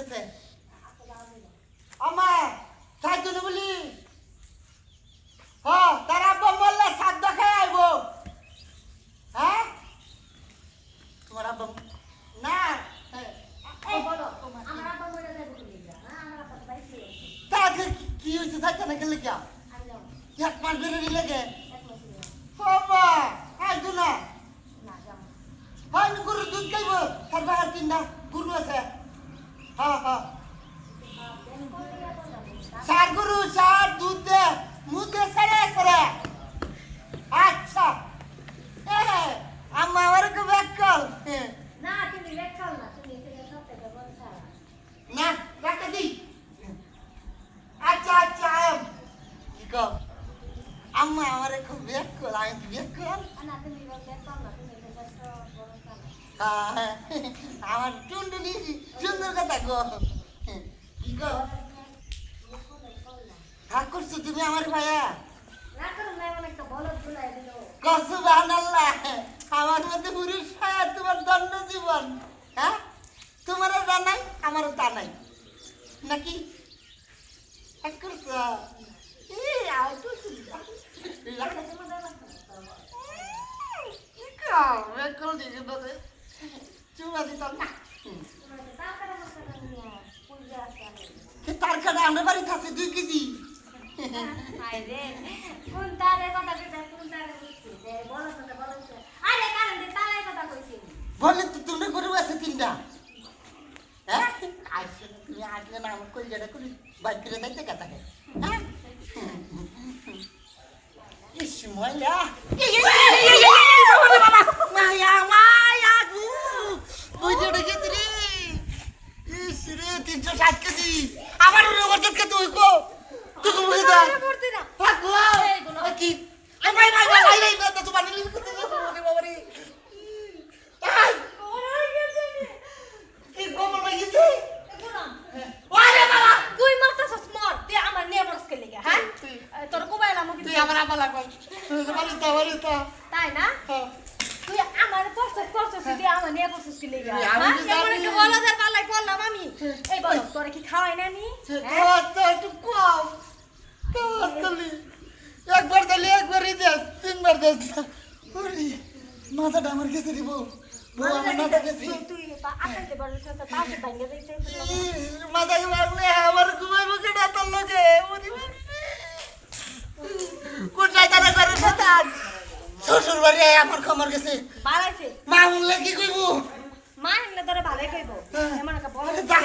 গেছে আমা সাহায্য না বলি হ্যাঁ তার আব্বা বললে সাধ্য খেয়ে আইবো হ্যাঁ তোমার আব্বা না তাকে কি হয়েছে থাকতে না গেলে কে এক মাস বেরোনি লেগে বাবা আইতো না হয় না গরুর দুধ খাইব তার বাহার তিনটা গরু আছে হ্যাঁ হ্যাঁ সার গরু সার দুধ দে মুদে সারে সারে আচ্ছা আম্মা আমার কো ব্যাক কল না তুমি ব্যাক কল না তুমি এখানে সবটা বল ছাড়া না রাখা দি আচ্ছা আচ্ছা কি কো আম্মা আমার কো ব্যাক কল আমি ব্যাক কল না তুমি ব্যাক কল না তুমি এখানে সবটা বল ছাড়া হ্যাঁ আমার টুনটুনি সুন্দর কথা গো কি গো হ্যাঁ করছো তুমি আমার ভাইয়া না করো না এমন একটা বলদ ঝুলাই দিল সুবহানাল্লাহ আমার মধ্যে পুরুষ হয় তোমার দণ্ড জীবন হ্যাঁ তোমারও তা নাই আমারও তা নাই নাকি এক করছো আর তো চুমা দিতাম না তার কাটা আমরা বাড়ি থাকছে 2 কেজি কোন তারে কথা কইতা কোন তারে বুঝছি যে বলো তো বলছে আরে কারণ দে তালাই কথা কইছি বললে তো তুমি গরু আছে 3টা হ্যাঁ আইছে তুমি আসলে না আমার কই যেটা করি বাইক করে দেখতে কাটাকে হ্যাঁ ইস ময়লা মায়া মায়া গু বুঝড়ে গেছি রে ইস রে 360 কেজি আমার রোবট কে তুই কো তুই কো বুঝা করতে না গো কি আই ভাই ভাই ভাই ভাই তো তোমার নিলি করতে রে বাবারে আই কি গোমল ভাই গেছে আরে বাবা তুই মারতাছস মর তুই আমার নেবরস কে লাগা হ্যাঁ তোর কোবাইলা মুকি তুই আমার আবা লাগবে বাড়ি তো তাই না হ্যাঁ তুই আমার পছন্দ তুই আমার নেবরস কে লাগা আমি হ্যাঁ তো এমন জানি। একটা বলদের পাল্লাই পড়লাম আমি এই বল তোরে কি খাওয়াই না আমি কত একটু কম কতলি একবার দিলে একবারই দে 3বার দে ওরে মাথাটা আমার কাছে দিব আমার মাথা কাছে তুই আকাশে বলছ তো পাশে ভাঙে যাইতে মাথাকে মারলে আমার ঘুমাইবো কেডা তোর লগে ওরে কোথায় তারা করে কথা শ্বশুর বাড়ি আমার খবর গেছে বাড়াইছে মা উনলে কি কইবো মা এমনে তোরে ভালোই কইবো এমন একটা বল যা